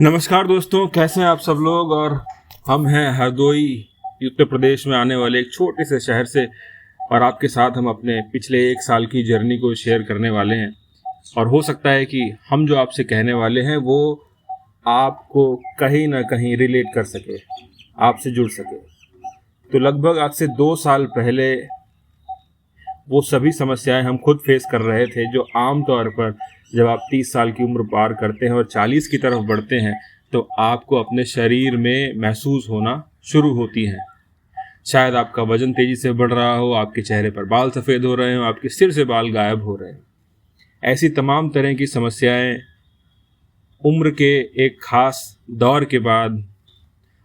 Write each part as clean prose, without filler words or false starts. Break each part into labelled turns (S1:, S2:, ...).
S1: नमस्कार दोस्तों, कैसे हैं आप सब लोग। और हम हैं हरदोई उत्तर प्रदेश में आने वाले एक छोटे से शहर से, और आपके साथ हम अपने पिछले 1 साल की जर्नी को शेयर करने वाले हैं। और हो सकता है कि हम जो आपसे कहने वाले हैं वो आपको कहीं ना कहीं रिलेट कर सके, आपसे जुड़ सके। तो लगभग आज से 2 साल पहले वो सभी समस्याएं हम खुद फेस कर रहे थे जो आम तौर पर जब आप 30 साल की उम्र पार करते हैं और 40 की तरफ बढ़ते हैं तो आपको अपने शरीर में महसूस होना शुरू होती हैं। शायद आपका वजन तेजी से बढ़ रहा हो, आपके चेहरे पर बाल सफ़ेद हो रहे हो, आपके सिर से बाल गायब हो रहे हैं। ऐसी तमाम तरह की समस्याएं उम्र के एक खास दौर के बाद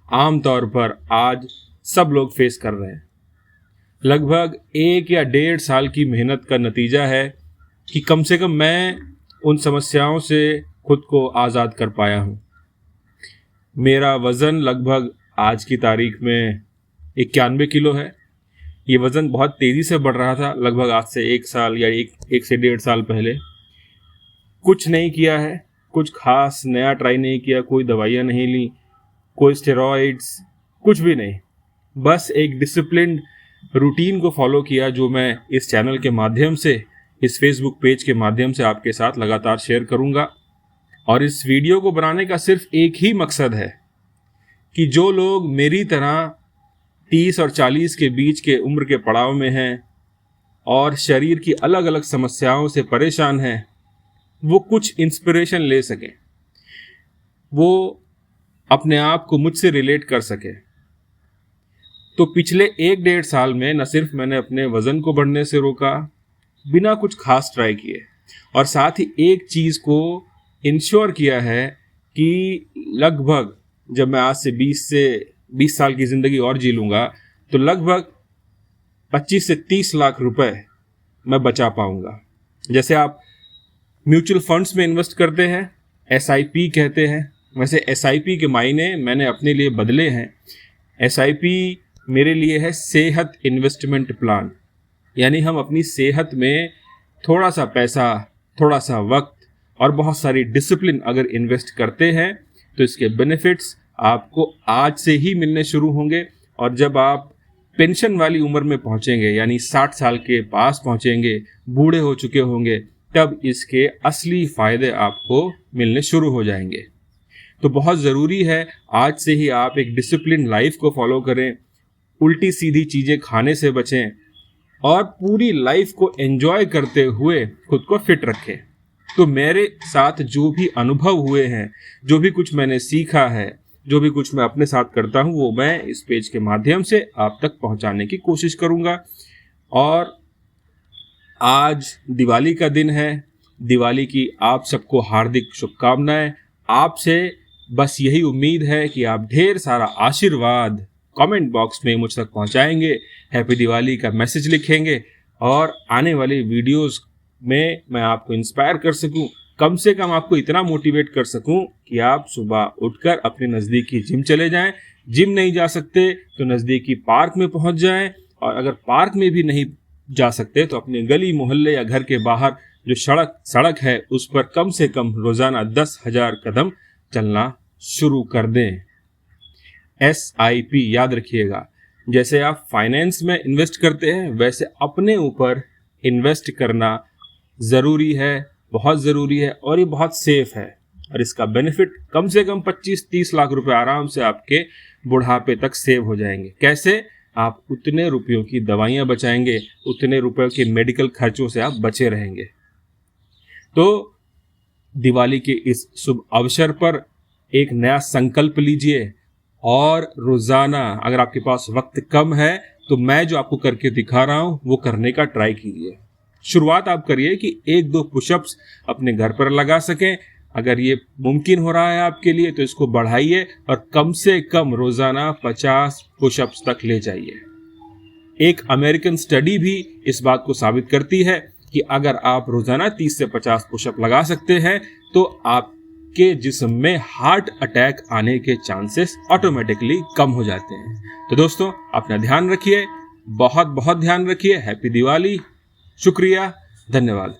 S1: आम तौर पर आज सब लोग फेस कर रहे हैं। लगभग 1 या 1.5 साल की मेहनत का नतीजा है कि कम से कम मैं उन समस्याओं से खुद को आज़ाद कर पाया हूँ। मेरा वज़न लगभग आज की तारीख में 91 किलो है। ये वज़न बहुत तेज़ी से बढ़ रहा था लगभग आज से 1 साल या एक से 1.5 साल पहले। कुछ नहीं किया है, कुछ खास नया ट्राई नहीं किया, कोई दवाइयाँ नहीं ली, कोई स्टेरॉइड्स, कुछ भी नहीं। बस एक डिसिप्लिन्ड रूटीन को फॉलो किया जो मैं इस चैनल के माध्यम से, इस फेसबुक पेज के माध्यम से आपके साथ लगातार शेयर करूंगा। और इस वीडियो को बनाने का सिर्फ एक ही मकसद है कि जो लोग मेरी तरह 30 और 40 के बीच के उम्र के पड़ाव में हैं और शरीर की अलग अलग समस्याओं से परेशान हैं, वो कुछ इंस्पिरेशन ले सकें, वो अपने आप को मुझसे रिलेट कर सके। तो पिछले 1-1.5 साल में न सिर्फ मैंने अपने वज़न को बढ़ने से रोका बिना कुछ खास ट्राई किए, और साथ ही एक चीज़ को इंश्योर किया है कि लगभग जब मैं आज से 20 साल की ज़िंदगी और जी लूँगा तो लगभग 25 से 30 लाख रुपए मैं बचा पाऊँगा। जैसे आप म्यूचुअल फंड्स में इन्वेस्ट करते हैं, SIP कहते हैं, वैसे SIP के मायने मैंने अपने लिए बदले हैं। SIP मेरे लिए है सेहत इन्वेस्टमेंट प्लान, यानी हम अपनी सेहत में थोड़ा सा पैसा, थोड़ा सा वक्त और बहुत सारी डिसिप्लिन अगर इन्वेस्ट करते हैं तो इसके बेनिफिट्स आपको आज से ही मिलने शुरू होंगे। और जब आप पेंशन वाली उम्र में पहुंचेंगे, यानी 60 साल के पास पहुंचेंगे, बूढ़े हो चुके होंगे, तब इसके असली फ़ायदे आपको मिलने शुरू हो जाएंगे। तो बहुत ज़रूरी है आज से ही आप एक डिसिप्लिन लाइफ को फॉलो करें, उल्टी सीधी चीज़ें खाने से बचें और पूरी लाइफ को एंजॉय करते हुए खुद को फिट रखें। तो मेरे साथ जो भी अनुभव हुए हैं, जो भी कुछ मैंने सीखा है, जो भी कुछ मैं अपने साथ करता हूँ, वो मैं इस पेज के माध्यम से आप तक पहुँचाने की कोशिश करूँगा। और आज दिवाली का दिन है, दिवाली की आप सबको हार्दिक शुभकामनाएं। आपसे बस यही उम्मीद है कि आप ढेर सारा आशीर्वाद कमेंट बॉक्स में मुझ तक पहुंचाएंगे, हैप्पी दिवाली का मैसेज लिखेंगे, और आने वाली वीडियोस में मैं आपको इंस्पायर कर सकूं, कम से कम आपको इतना मोटिवेट कर सकूं कि आप सुबह उठकर अपने नज़दीकी जिम चले जाएं। जिम नहीं जा सकते तो नज़दीकी पार्क में पहुंच जाएं, और अगर पार्क में भी नहीं जा सकते तो अपने गली मोहल्ले या घर के बाहर जो सड़क है उस पर कम से कम रोज़ाना 10,000 कदम चलना शुरू कर दें। SIP याद रखिएगा, जैसे आप फाइनेंस में इन्वेस्ट करते हैं वैसे अपने ऊपर इन्वेस्ट करना ज़रूरी है, बहुत ज़रूरी है, और ये बहुत सेफ है। और इसका बेनिफिट कम से कम 25-30 लाख रुपए आराम से आपके बुढ़ापे तक सेव हो जाएंगे। कैसे? आप उतने रुपयों की दवाइयाँ बचाएंगे, उतने रुपयों के मेडिकल खर्चों से आप बचे रहेंगे। तो दिवाली के इस शुभ अवसर पर एक नया संकल्प लीजिए, और रोज़ाना अगर आपके पास वक्त कम है तो मैं जो आपको करके दिखा रहा हूँ वो करने का ट्राई कीजिए। शुरुआत आप करिए कि 1-2 पुशअप्स अपने घर पर लगा सकें। अगर ये मुमकिन हो रहा है आपके लिए तो इसको बढ़ाइए और कम से कम रोज़ाना 50 पुशअप्स तक ले जाइए। एक अमेरिकन स्टडी भी इस बात को साबित करती है कि अगर आप रोज़ाना 30 से 50 पुशअप लगा सकते हैं तो आपके जिस्म में हार्ट अटैक आने के चांसेस ऑटोमेटिकली कम हो जाते हैं। तो दोस्तों, अपना ध्यान रखिए, बहुत बहुत ध्यान रखिए। हैप्पी दिवाली, शुक्रिया, धन्यवाद।